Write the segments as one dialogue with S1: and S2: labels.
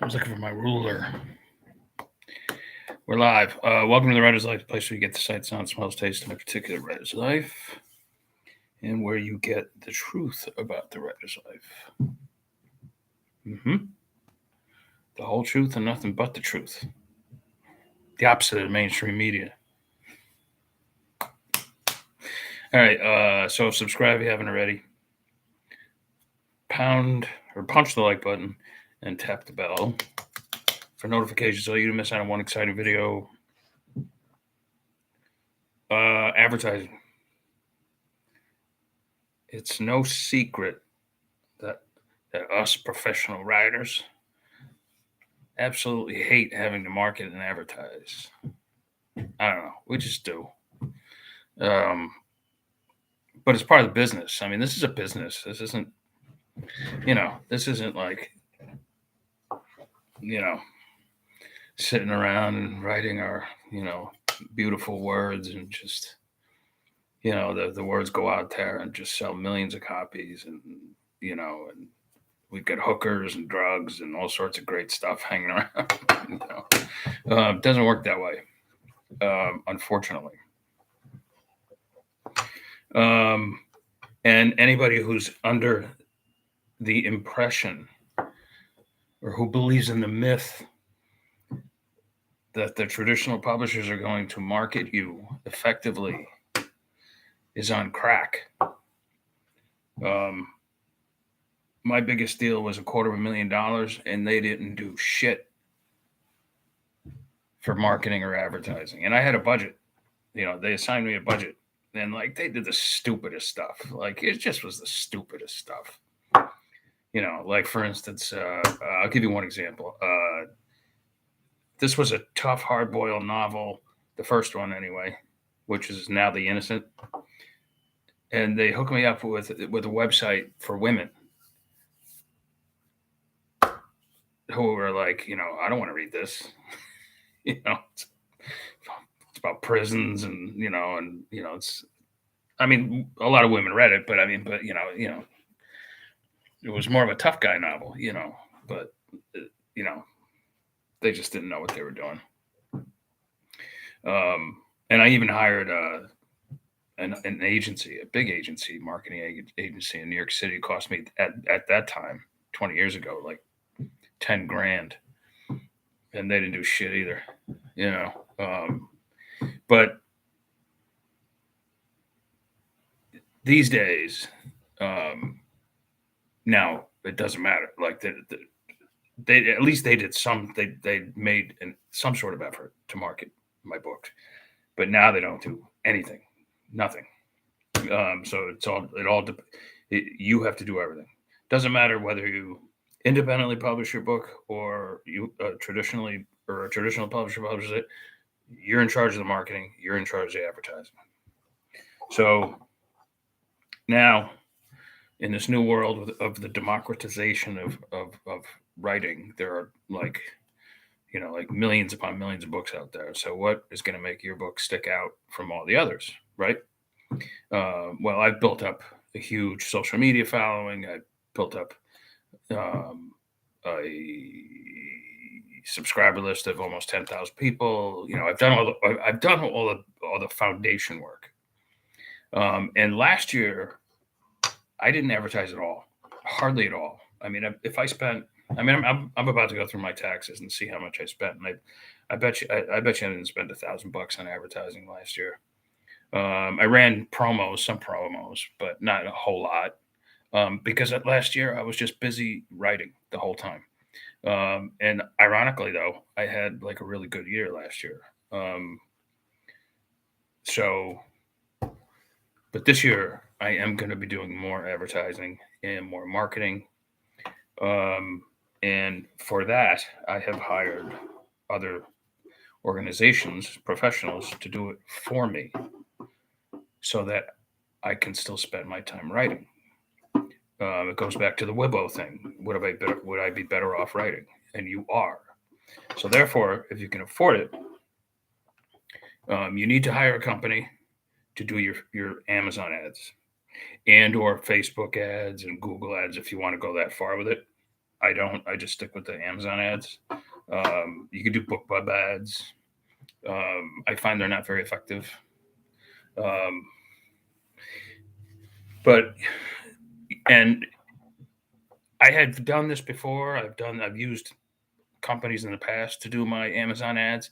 S1: was looking for my ruler. We're live. Welcome to the Writer's Life, the place where you get the sight, sound, smells, taste of a particular writer's life, and where you get the truth about the writer's life. The whole truth and nothing but the truth. The opposite of mainstream media. All right, so subscribe if you haven't already. Pound or punch the like button and tap the bell for notifications so you don't miss out on one exciting video. Advertising. It's no secret that us professional writers absolutely hate having to market and advertise. I don't know. We just do. But it's part of the business. I mean, this is a business. This isn't, this isn't like, sitting around and writing our, beautiful words and just, the words go out there and just sell millions of copies and, and we've got hookers and drugs and all sorts of great stuff hanging around. It doesn't work that way, unfortunately. And anybody who's under the impression or who believes in the myth that the traditional publishers are going to market you effectively is on crack. My biggest deal was $250,000, and they didn't do shit for marketing or advertising. And I had a budget. They assigned me a budget, and they did the stupidest stuff. It just was the stupidest stuff. For instance, I'll give you one example. This was a tough, hard-boiled novel, the first one anyway, which is Now the Innocent. And they hooked me up with a website for women who were like, I don't want to read this. It's about prisons and, it's, a lot of women read it, but it was more of a tough guy novel, but, they just didn't know what they were doing. And I even hired an agency, a big agency, marketing agency in New York City. It cost me at that time, 20 years ago, like $10,000, and they didn't do shit either, but these days, now it doesn't matter. They at least they did some. They made some sort of effort to market my book, but now they don't do anything, nothing. So you have to do everything. Doesn't matter whether you independently publish your book or you a traditional publisher publishes it. You're in charge of the marketing. You're in charge of the advertising. So now, in this new world of the democratization of writing, there are like millions upon millions of books out there. So what is going to make your book stick out from all the others, right? Well, I've built up a huge social media following. I've built up a subscriber list of almost 10,000 people. I've done all the foundation work. And last year, I didn't advertise at all, hardly at all. If I spent, I'm about to go through my taxes and see how much I spent. And I bet you I didn't spend $1,000 on advertising last year. I ran some promos, but not a whole lot, because last year I was just busy writing the whole time. And ironically, though, I had like a really good year last year. But this year I am going to be doing more advertising and more marketing. And for that, I have hired other organizations, professionals, to do it for me so that I can still spend my time writing. It goes back to the Wibbo thing. Would I be better off writing? And you are. So therefore, if you can afford it, you need to hire a company to do your Amazon ads and or Facebook ads and Google ads if you want to go that far with it. I don't. I just stick with the Amazon ads. You can do BookBub ads. I find they're not very effective. Um, but and I had done this before. I've used companies in the past to do my Amazon ads,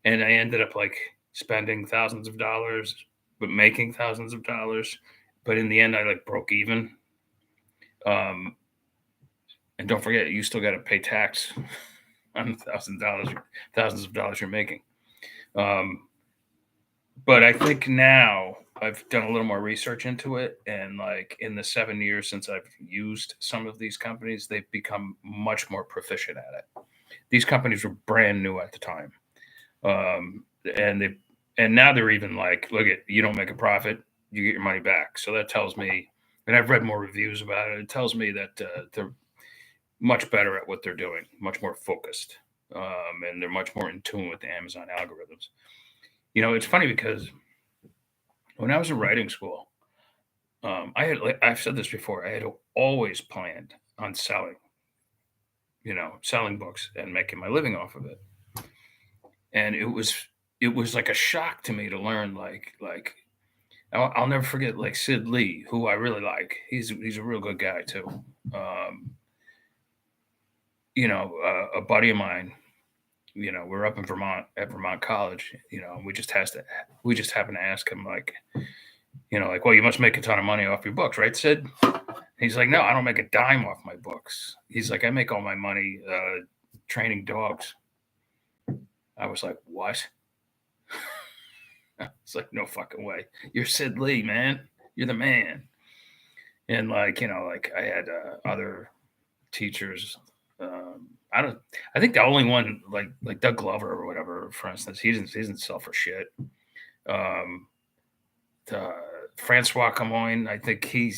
S1: and I ended up like spending thousands of dollars, but making thousands of dollars. But in the end, I like broke even. Um, and don't forget, you still got to pay tax on thousands of dollars you're making. Um, but I think now I've done a little more research into it, and like in the 7 years since I've used some of these companies, they've become much more proficient at it. These companies were brand new at the time, um, and they and now they're even like, look at, you don't make a profit, you get your money back. So that tells me, and I've read more reviews about it. It tells me that they're much better at what they're doing, much more focused, and they're much more in tune with the Amazon algorithms. It's funny because when I was in writing school, I had, like I've said this before, I had always planned on selling books and making my living off of it. And it was like a shock to me to learn, like I'll never forget, like Sid Lee, who I really like. He's a real good guy too. Um, a buddy of mine, we're up in Vermont at Vermont College, and we just happened to ask him, like, like, well, you must make a ton of money off your books, right, Sid? He's like, no, I don't make a dime off my books. He's like, I make all my money training dogs. I was like, what? It's like, no fucking way. You're Sid Lee, man. You're the man. And like I had other teachers. I think the only one, like Doug Glover or whatever, for instance, he doesn't sell for shit. Um, Francois Camoin, I think he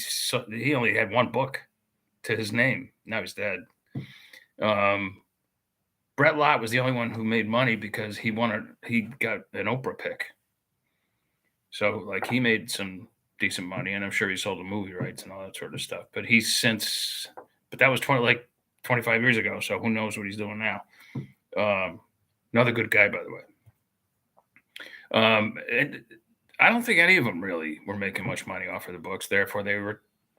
S1: only had one book to his name. Now he's dead. Brett Lott was the only one who made money because he got an Oprah pick. So like he made some decent money, and I'm sure he sold the movie rights and all that sort of stuff. But that was 25 years ago. So who knows what he's doing now? Another good guy, by the way. And I don't think any of them really were making much money off of the books. Therefore, they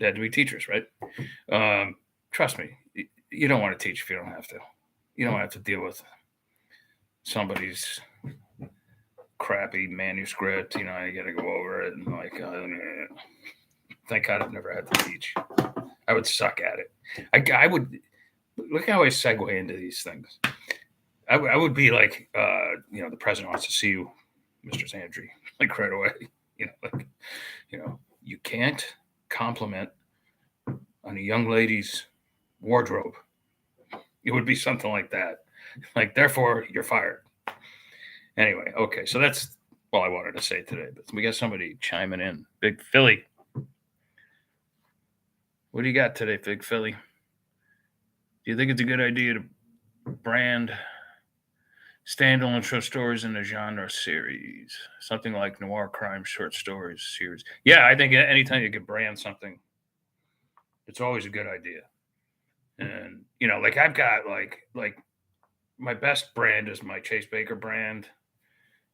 S1: had to be teachers, right? Trust me, you don't want to teach if you don't have to. You don't have to deal with somebody's crappy manuscript. You got to go over it and like, thank God I've never had to teach. I would suck at it. I would, look how I segue into these things. I would be like, the president wants to see you, Mr. Sandry, like right away. You can't compliment on a young lady's wardrobe. It would be something like that. Like, therefore, you're fired. Anyway, okay, so that's all I wanted to say today. But we got somebody chiming in. Big Philly. What do you got today, Big Philly? Do you think it's a good idea to brand standalone short stories in a genre series? Something like noir crime short stories series. Yeah, I think anytime you can brand something, it's always a good idea. And, like I've got like my best brand is my Chase Baker brand.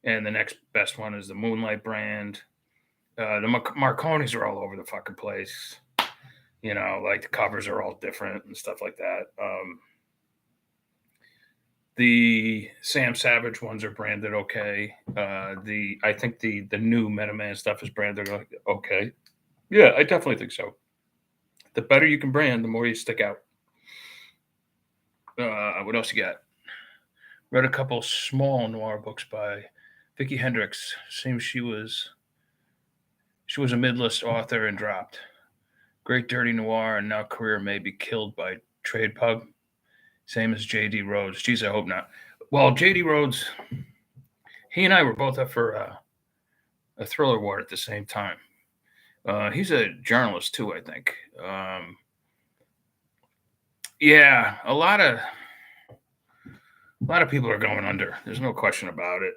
S1: And the next best one is the Moonlight brand. The Marconis are all over the fucking place. Like the covers are all different and stuff like that. The Sam Savage ones are branded okay. I think the new Metaman stuff is branded okay. Yeah, I definitely think so. The better you can brand, the more you stick out. What else you got? Read a couple small noir books by Vicki Hendricks. Seems she was a mid-list author and dropped. Great dirty noir, and now career may be killed by trade pub. Same as J.D. Rhodes. Geez, I hope not. Well, J.D. Rhodes, he and I were both up for a thriller award at the same time. He's a journalist too, I think. Yeah, a lot of people are going under. There's no question about it.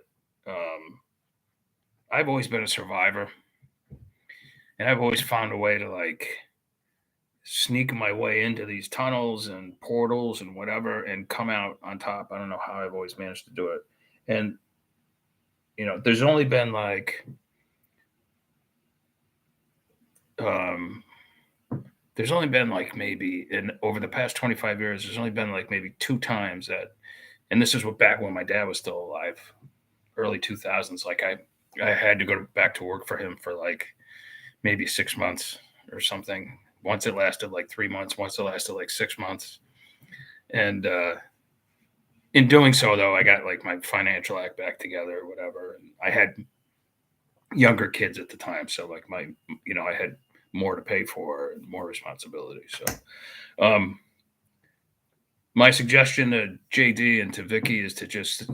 S1: I've always been a survivor, and I've always found a way to like sneak my way into these tunnels and portals and whatever and come out on top. I don't know how I've always managed to do it. And there's only been like um maybe in over the past 25 years, there's only been like maybe two times that, and this is what back when my dad was still alive, early 2000s, like I had to go back to work for him for like maybe 6 months or something. Once it lasted like 3 months, once it lasted like 6 months. And in doing so, though, I got like my financial act back together or whatever. And I had younger kids at the time. So like I had more to pay for and more responsibility. So my suggestion to JD and to Vicky is to just,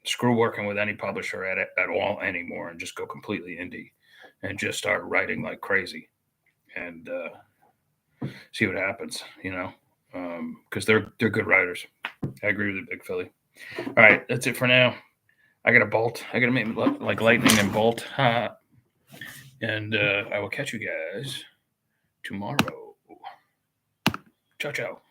S1: screw working with any publisher at all anymore and just go completely indie and just start writing like crazy and see what happens, because they're good writers. I agree with you, Big Philly. All right, that's it for now. I got to bolt. I got to make like lightning and bolt. And I will catch you guys tomorrow. Ciao, ciao.